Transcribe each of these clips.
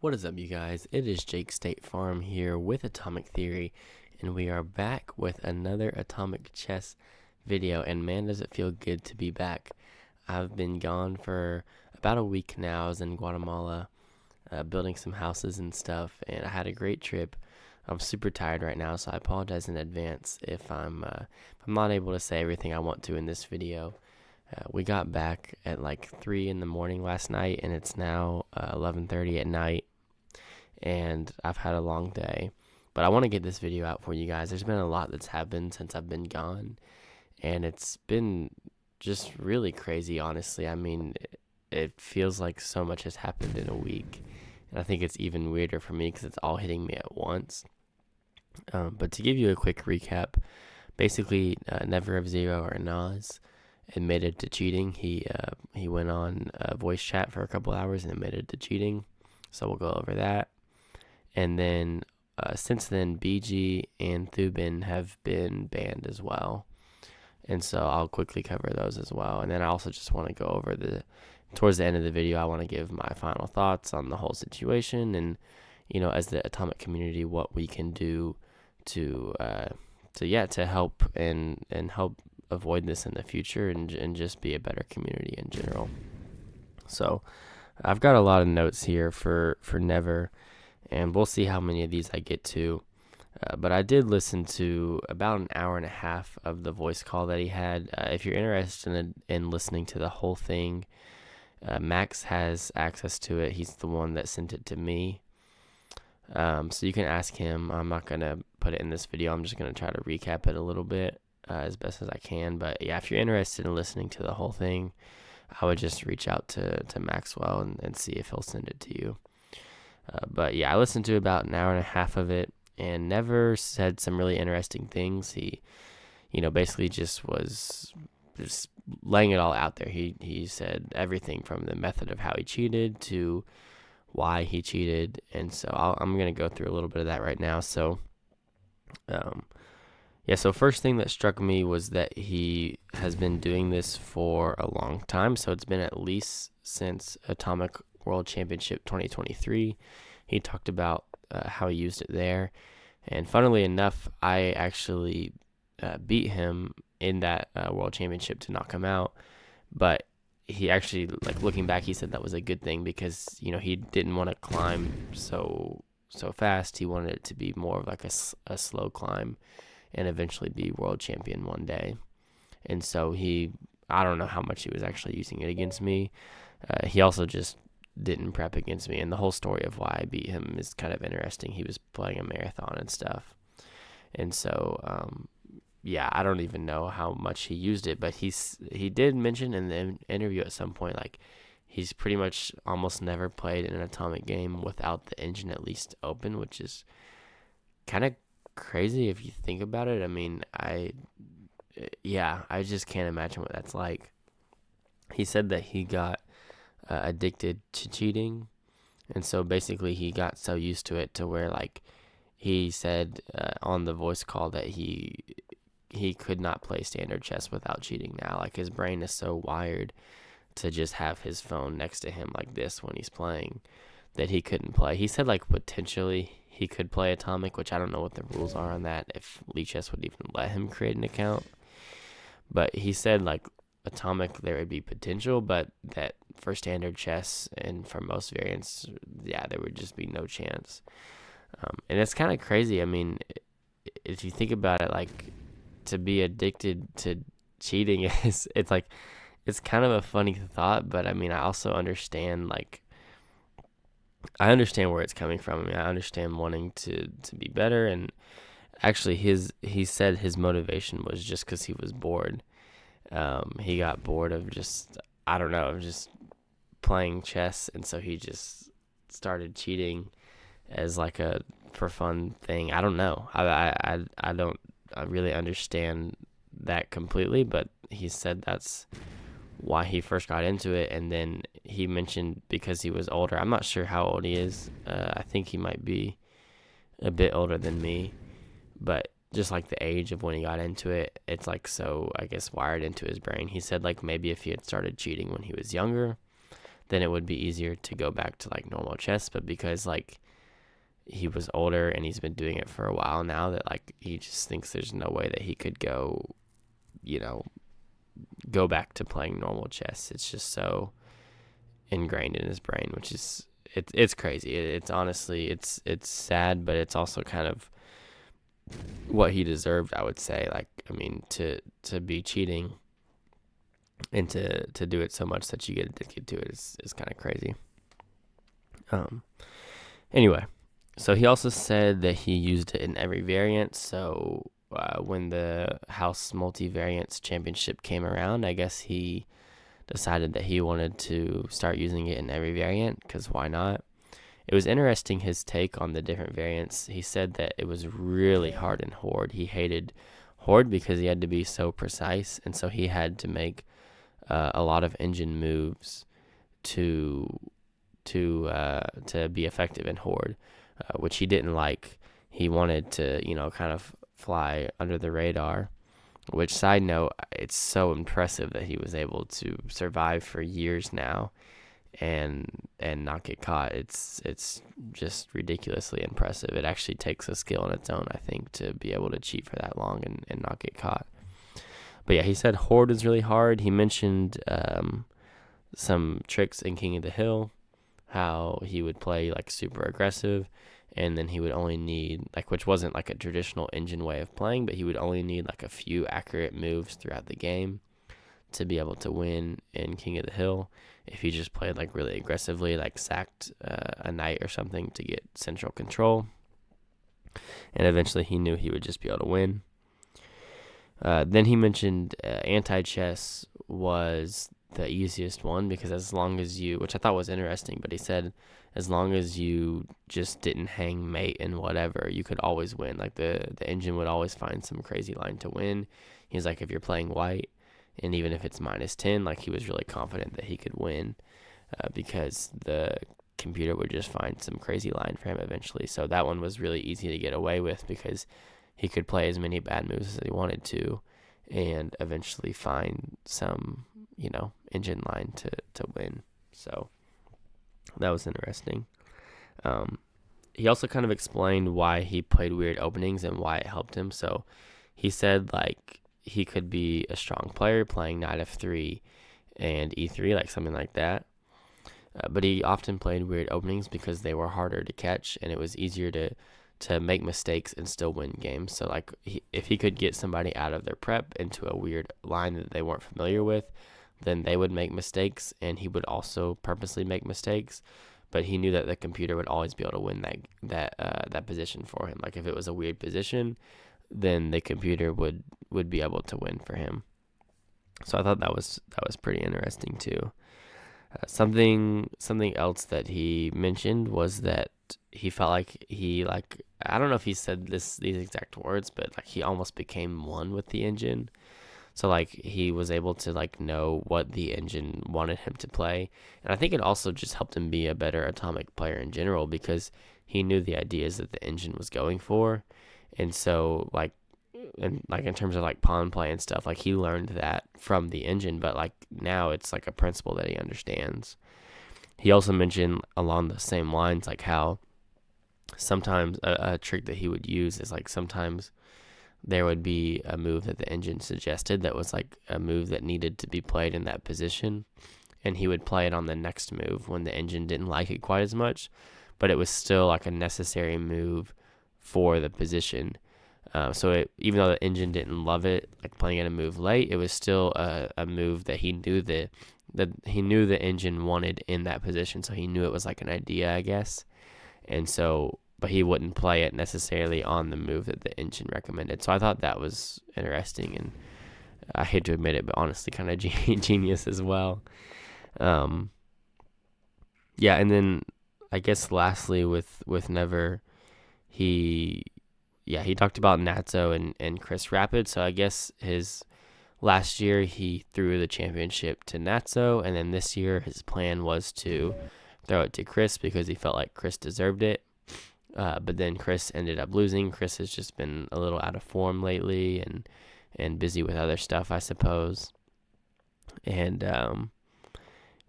What is up, you guys? It is Jake State Farm here with Atomic Theory, and we are back with another Atomic Chess video. And man, does it feel good to be back. I've been gone for about a week now. I was in Guatemala building some houses and stuff, and I had a great trip. I'm super tired right now, so I apologize in advance if I'm not able to say everything I want to in this video. We got back at like 3 in the morning last night, and it's now 11:30 at night, and I've had a long day. But I want to get this video out for you guys. There's been a lot that's happened since I've been gone, and it's been just really crazy, honestly. I mean, it feels like so much has happened in a week, and I think it's even weirder for me because it's all hitting me at once. But to give you a quick recap, basically, Never of Zero or Nas admitted to cheating. He went on voice chat for a couple hours and admitted to cheating. So we'll go over that. And then since then, BG and Thubin have been banned as well. And so I'll quickly cover those as well. And then I also just want to go over towards the end of the video, I want to give my final thoughts on the whole situation and, as the Atomic community, what we can do to help and help avoid this in the future and just be a better community in general. So I've got a lot of notes here for Never, and we'll see how many of these I get to. But I did listen to about an hour and a half of the voice call that he had. If you're interested in listening to the whole thing, Max has access to it. He's the one that sent it to me. So you can ask him. I'm not going to put it in this video. I'm just going to try to recap it a little bit as best as I can. But yeah, if you're interested in listening to the whole thing, I would just reach out to Maxwell and see if he'll send it to you. But yeah, I listened to about an hour and a half of it, and Never said some really interesting things. He, basically just was just laying it all out there. He said everything from the method of how he cheated to why he cheated, and so I'm going to go through a little bit of that right now. So, so first thing that struck me was that he has been doing this for a long time. So it's been at least since Atomic World Championship 2023. He talked about how he used it there, and funnily enough, I actually beat him in that World Championship to knock him out. But he actually, looking back, he said that was a good thing because he didn't want to climb so fast. He wanted it to be more of like a slow climb and eventually be world champion one day. And so I don't know how much he was actually using it against me. He also just didn't prep against me, and the whole story of why I beat him is kind of interesting. He was playing a marathon and stuff, and so I don't even know how much he used it, but he did mention in the interview at some point he's pretty much almost never played in an Atomic game without the engine at least open, which is kind of crazy if you think about it. I mean, I just can't imagine what that's like. He said that he got addicted to cheating, and so basically he got so used to it to where he said on the voice call that he could not play standard chess without cheating now. His brain is so wired to just have his phone next to him like this when he's playing that he couldn't play. He said potentially he could play Atomic, which I don't know what the rules are on that, if Lichess would even let him create an account. But he said Atomic there would be potential, but that for standard chess and for most variants, there would just be no chance. And it's kind of crazy. I mean, if you think about it, to be addicted to cheating it's kind of a funny thought, but I mean, I also understand I understand where it's coming from. I mean, I understand wanting to be better, and actually he said his motivation was just because he was bored. He got bored of just playing chess, and so he just started cheating as a for fun thing. I don't know. I don't really understand that completely, but he said that's why he first got into it. And then he mentioned because he was older. I'm not sure how old he is. I think he might be a bit older than me, but just the age of when he got into it, it's so I guess wired into his brain. He said maybe if he had started cheating when he was younger, then it would be easier to go back to like normal chess. But because like he was older and he's been doing it for a while now, that like he just thinks there's no way that he could go back to playing normal chess. It's just so ingrained in his brain, which is it's crazy. It's honestly it's sad, but it's also kind of what he deserved, I would say. Like, I mean, to be cheating and to do it so much that you get addicted to it is kind of crazy. Anyway, so he also said that he used it in every variant. So when the House Multivariants Championship came around, I guess he decided that he wanted to start using it in every variant, because why not? It was interesting, his take on the different variants. He said that it was really hard in Horde. He hated Horde because he had to be so precise, and so he had to make a lot of engine moves to be effective in Horde, which he didn't like. He wanted to, kind of fly under the radar. Which, side note, it's so impressive that he was able to survive for years now and not get caught. It's just ridiculously impressive. It actually takes a skill in its own, I think, to be able to cheat for that long and not get caught. But yeah, he said Horde is really hard. He mentioned some tricks in King of the Hill, how he would play like super aggressive, and then he would only need, like, which wasn't like a traditional engine way of playing, but he would only need like a few accurate moves throughout the game to be able to win in King of the Hill. If he just played like really aggressively, like sacked a knight or something to get central control, and eventually he knew he would just be able to win. Then he mentioned anti-chess was the easiest one, because as long as you, which I thought was interesting, but he said as long as you just didn't hang mate and whatever, you could always win. Like the engine would always find some crazy line to win. He's like, if you're playing white, and even if it's -10, like he was really confident that he could win because the computer would just find some crazy line for him eventually. So that one was really easy to get away with, because he could play as many bad moves as he wanted to and eventually find some, engine line to win. So that was interesting. He also kind of explained why he played weird openings and why it helped him. So he said, like, he could be a strong player playing knight f3 and e3, like something like that. But he often played weird openings because they were harder to catch, and it was easier to make mistakes and still win games. So like if he could get somebody out of their prep into a weird line that they weren't familiar with, then they would make mistakes, and he would also purposely make mistakes. But he knew that the computer would always be able to win that position for him. Like if it was a weird position, then the computer would be able to win for him. So I thought that was pretty interesting too. Something else that he mentioned was that he felt like I don't know if he said these exact words, but like he almost became one with the engine. So like he was able to like know what the engine wanted him to play, and I think it also just helped him be a better atomic player in general, because he knew the ideas that the engine was going for, and so in terms of like pawn play and stuff, like he learned that from the engine, but like now it's like a principle that he understands. He also mentioned along the same lines, like how sometimes a trick that he would use is like sometimes there would be a move that the engine suggested that was like a move that needed to be played in that position, and he would play it on the next move when the engine didn't like it quite as much, but it was still like a necessary move for the position. So even though the engine didn't love it, like playing it a move late, it was still a move that he knew the engine wanted in that position. So he knew it was like an idea, I guess. And so, but he wouldn't play it necessarily on the move that the engine recommended. So I thought that was interesting, and I hate to admit it, but honestly kind of genius as well. Yeah, and then I guess lastly with Never, he talked about Natso and Chris Rapid. So I guess his last year he threw the championship to Natso, and then this year his plan was to throw it to Chris because he felt like Chris deserved it. But then Chris ended up losing. Chris has just been a little out of form lately and busy with other stuff, I suppose. And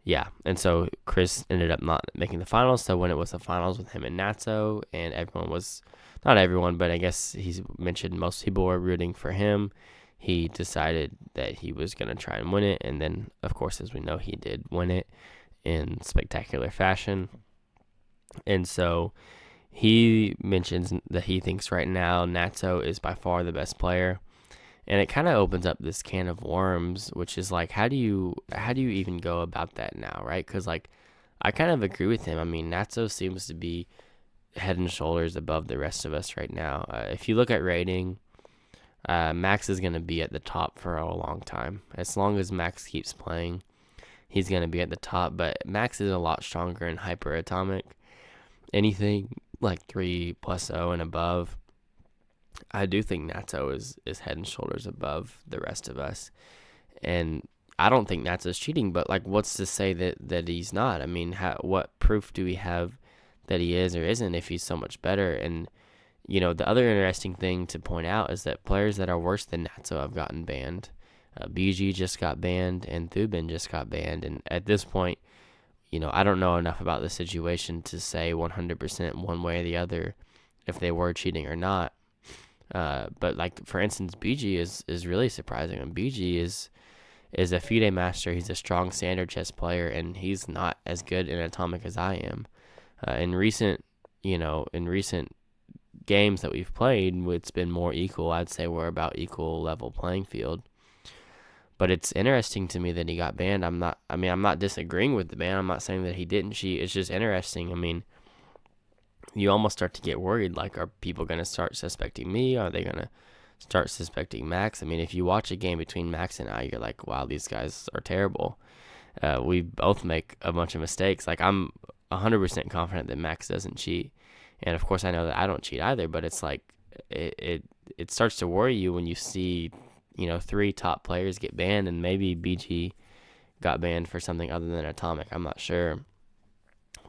Yeah, and so Chris ended up not making the finals. So when it was the finals with him and Natso, and everyone was, not everyone, but I guess he's mentioned most people were rooting for him. He decided that he was going to try and win it. And then, of course, as we know, he did win it in spectacular fashion. And so he mentions that he thinks right now Natso is by far the best player. And it kind of opens up this can of worms, which is like, how do you even go about that now, right? Because like, I kind of agree with him. I mean, Natso seems to be head and shoulders above the rest of us right now. If you look at rating, Max is going to be at the top for a long time. As long as Max keeps playing, he's going to be at the top. But Max is a lot stronger in hyperatomic. Anything like 3+0 and above, I do think Natso is head and shoulders above the rest of us. And I don't think Natso's cheating, but like, what's to say that he's not? I mean, what proof do we have that he is or isn't if he's so much better? And the other interesting thing to point out is that players that are worse than Natso have gotten banned. BG just got banned, and Thubin just got banned. And at this point, I don't know enough about the situation to say 100% one way or the other if they were cheating or not. But like, for instance, BG is really surprising. And BG is a FIDE master. He's a strong standard chess player, and he's not as good in atomic as I am. In recent games that we've played, it's been more equal. I'd say we're about equal level playing field. But it's interesting to me that he got banned. I'm not disagreeing with the ban. I'm not saying that he didn't cheat. It's just interesting. I mean, you almost start to get worried. Like, are people going to start suspecting me? Are they going to start suspecting Max? I mean, if you watch a game between Max and I, you're like, wow, these guys are terrible. We both make a bunch of mistakes. Like, I'm 100% confident that Max doesn't cheat. And of course, I know that I don't cheat either, but it's like, it starts to worry you when you see, 3 top players get banned, and maybe BG got banned for something other than atomic. I'm not sure.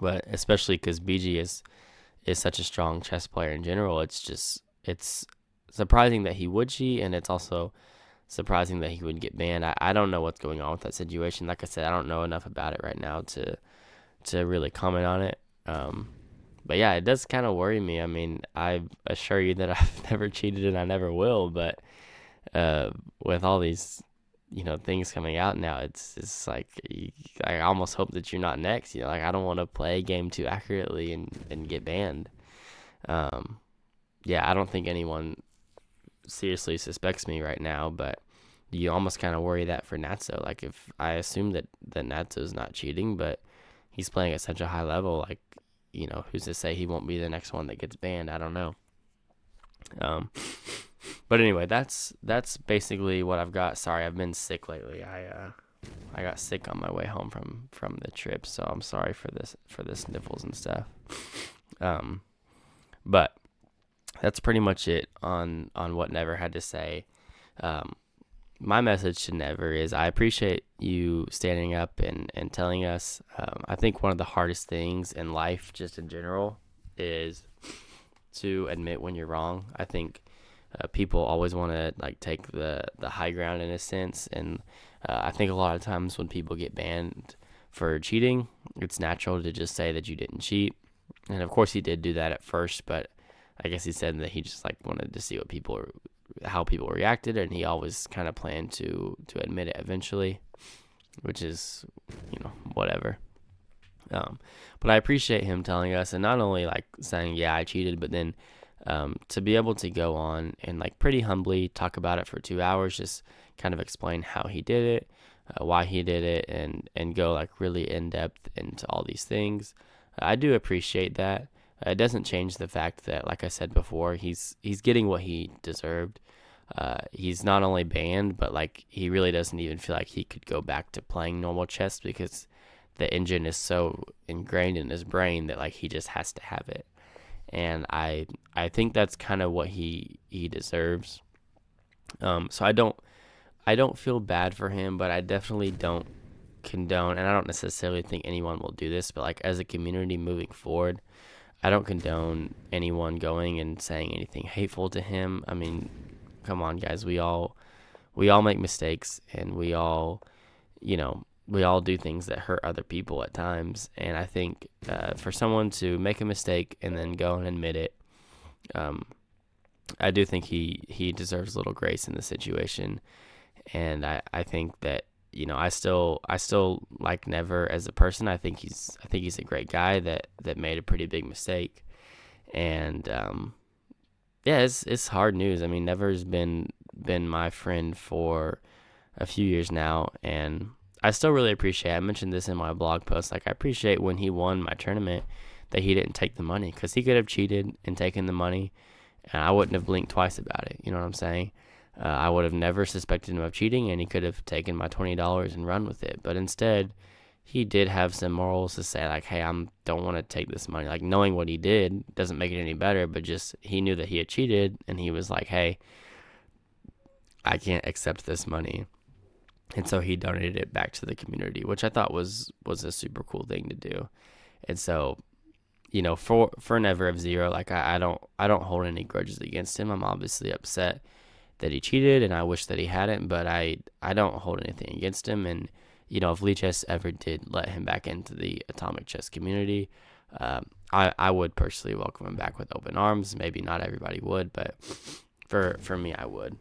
But especially because BG is such a strong chess player in general, it's surprising that he would cheat, and it's also surprising that he would get banned. I don't know what's going on with that situation. Like I said, I don't know enough about it right now to really comment on it. But yeah, it does kind of worry me. I mean, I assure you that I've never cheated and I never will. But with all these, things coming out now, it's like, I almost hope that you're not next. Like, I don't want to play a game too accurately and get banned. Yeah, I don't think anyone seriously suspects me right now, but you almost kind of worry that for Natso. Like, if I assume that Natso's not cheating, but he's playing at such a high level, like, who's to say he won't be the next one that gets banned? I don't know. But anyway, that's basically what I've got. Sorry, I've been sick lately. I got sick on my way home from the trip, so I'm sorry for the sniffles and stuff. But that's pretty much it on what Never had to say. My message to Never is, I appreciate you standing up and telling us. I think one of the hardest things in life, just in general, is to admit when you're wrong. I think people always want to like take the high ground in a sense, and I think a lot of times when people get banned for cheating, it's natural to just say that you didn't cheat. And of course he did do that at first, but I guess he said that he just like wanted to see how people reacted, and he always kind of planned to admit it eventually, which is, whatever. But I appreciate him telling us, and not only like saying, yeah, I cheated, but then to be able to go on and like pretty humbly talk about it for 2 hours, just kind of explain how he did it, why he did it, and go like really in depth into all these things. I do appreciate that. It doesn't change the fact that, like I said before, he's getting what he deserved. He's not only banned, but like he really doesn't even feel like he could go back to playing normal chess because the engine is so ingrained in his brain that like he just has to have it. And I think that's kind of what he deserves. So I don't feel bad for him, but I definitely don't condone, and I don't necessarily think anyone will do this, but like as a community moving forward, I don't condone anyone going and saying anything hateful to him. I mean, come on, guys. We all make mistakes, and we all, we all do things that hurt other people at times. And I think for someone to make a mistake and then go and admit it, I do think he deserves a little grace in the situation. And I think that, I still like Never as a person. I think he's a great guy that made a pretty big mistake. And yeah, it's hard news. I mean, Never's been my friend for a few years now, and I still really appreciate. I mentioned this in my blog post. Like, I appreciate when he won my tournament that he didn't take the money, because he could have cheated and taken the money, and I wouldn't have blinked twice about it. You know what I'm saying? I would have never suspected him of cheating, and he could have taken my $20 and run with it. But instead, he did have some morals to say, like, hey, don't want to take this money. Like, knowing what he did doesn't make it any better, but just he knew that he had cheated, and he was like, hey, I can't accept this money. And so he donated it back to the community, which I thought was a super cool thing to do. And so, for Never of Zero, like, I don't hold any grudges against him. I'm obviously upset that he cheated, and I wish that he hadn't, but I don't hold anything against him. And if Lichess ever did let him back into the atomic chess community, I would personally welcome him back with open arms. Maybe not everybody would, but for me, I would.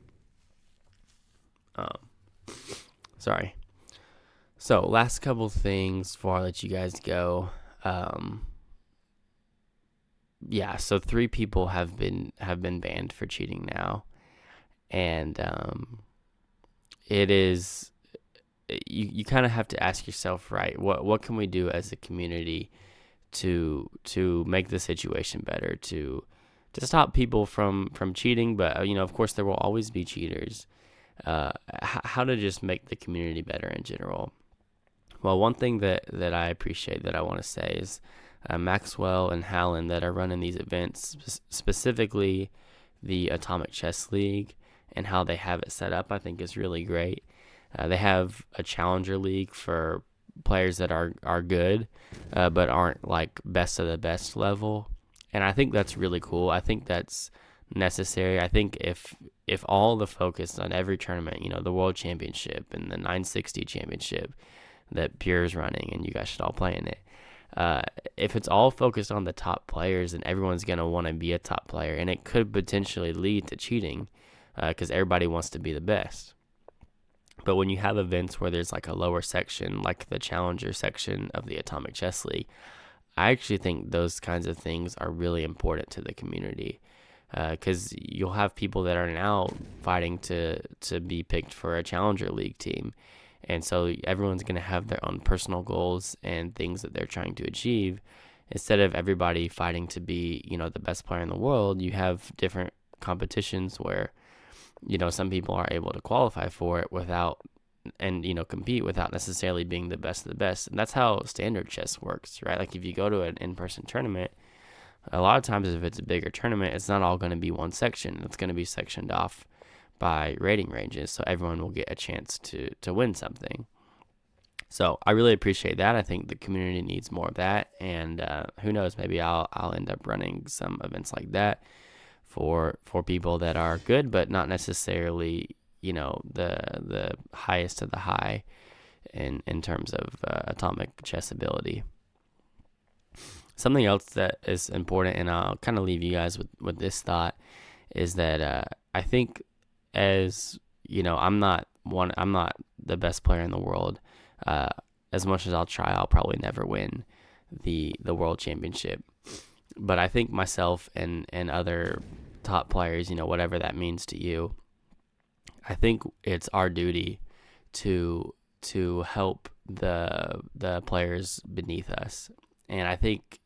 Sorry. So, last couple things before I let you guys go. Yeah, so 3 people have been banned for cheating now, and it is, you kind of have to ask yourself, right? What can we do as a community to make the situation better, to stop people from cheating? But of course, there will always be cheaters. How to just make the community better in general. Well, one thing that I appreciate, that I want to say, is Maxwell and Hallen that are running these events, specifically the Atomic Chess League, and how they have it set up, I think is really great. They have a Challenger League for players that are good, but aren't like best of the best level. And I think that's really cool. I think that's necessary. I think if all the focus on every tournament, the World Championship and the 960 Championship that Pure's running, and you guys should all play in it, if it's all focused on the top players, then everyone's going to want to be a top player, and it could potentially lead to cheating, because everybody wants to be the best. But when you have events where there's like a lower section, like the Challenger section of the Atomic Chess League, I actually think those kinds of things are really important to the community, because you'll have people that are now fighting to be picked for a Challenger League team. And so everyone's going to have their own personal goals and things that they're trying to achieve. Instead of everybody fighting to be, the best player in the world, you have different competitions where, some people are able to qualify for it without, and, compete without necessarily being the best of the best. And that's how standard chess works, right? Like, if you go to an in-person tournament, a lot of times if it's a bigger tournament, it's not all going to be one section. It's going to be sectioned off by rating ranges, so everyone will get a chance to win something. So I really appreciate that. I think the community needs more of that, and who knows, maybe I'll end up running some events like that for people that are good, but not necessarily the highest of the high in terms of atomic chess ability. Something else that is important, and I'll kind of leave you guys with this thought, is that I think, as I'm not the best player in the world. As much as I'll try, I'll probably never win the World Championship. But I think myself and other top players, whatever that means to you, I think it's our duty to help the players beneath us. And I think,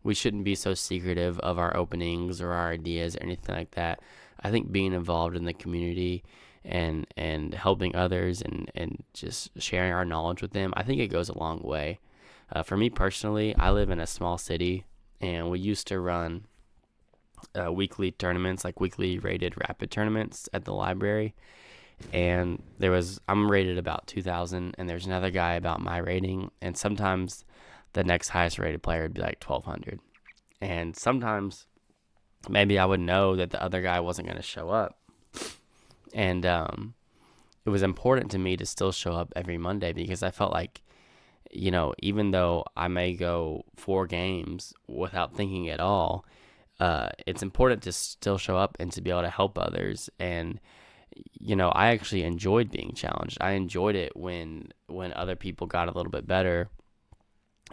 we shouldn't be so secretive of our openings or our ideas or anything like that. I think being involved in the community and helping others and just sharing our knowledge with them, I think it goes a long way. For me personally, I live in a small city, and we used to run weekly tournaments, like weekly rated rapid tournaments at the library. And I'm rated about 2,000, and there's another guy about my rating, and sometimes the next highest rated player would be like 1,200. And sometimes maybe I would know that the other guy wasn't going to show up. And it was important to me to still show up every Monday because I felt like, even though I may go 4 games without thinking at all, it's important to still show up and to be able to help others. And I actually enjoyed being challenged. I enjoyed it when other people got a little bit better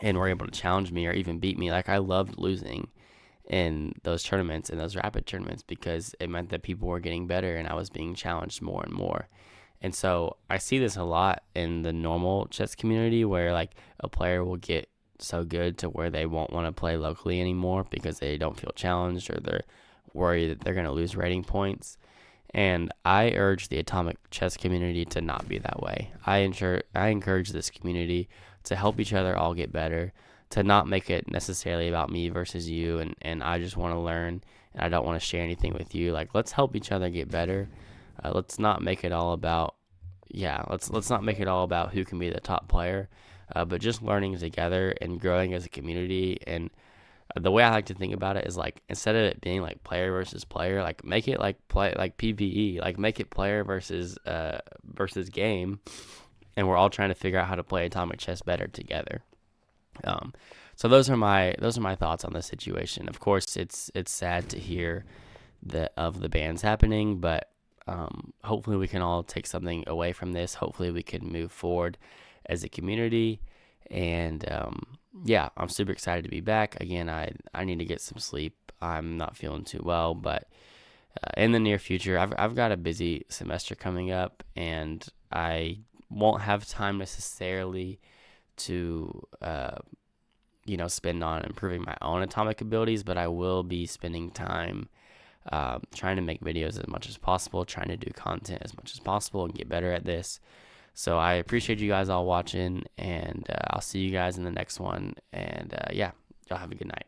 and were able to challenge me or even beat me. Like, I loved losing in those tournaments, in those rapid tournaments, because it meant that people were getting better and I was being challenged more and more. And so I see this a lot in the normal chess community, where like a player will get so good to where they won't want to play locally anymore because they don't feel challenged, or they're worried that they're going to lose rating points. And I urge the atomic chess community to not be that way. I encourage this community to help each other all get better, to not make it necessarily about me versus you, and I just want to learn and I don't want to share anything with you. Like, let's help each other get better. Let's not make it all about let's not make it all about who can be the top player, but just learning together and growing as a community. And the way I like to think about it is, like, instead of it being like player versus player, like, make it like play like PvE, like make it player versus game, and we're all trying to figure out how to play atomic chess better together. So those are my thoughts on the situation. Of course, it's sad to hear of the bans happening, but hopefully we can all take something away from this. Hopefully we can move forward as a community. And I'm super excited to be back. Again, I need to get some sleep. I'm not feeling too well, but in the near future, I've got a busy semester coming up, and I won't have time necessarily to spend on improving my own atomic abilities, but I will be spending time trying to make videos as much as possible, trying to do content as much as possible and get better at this. So I appreciate you guys all watching, and I'll see you guys in the next one. And y'all have a good night.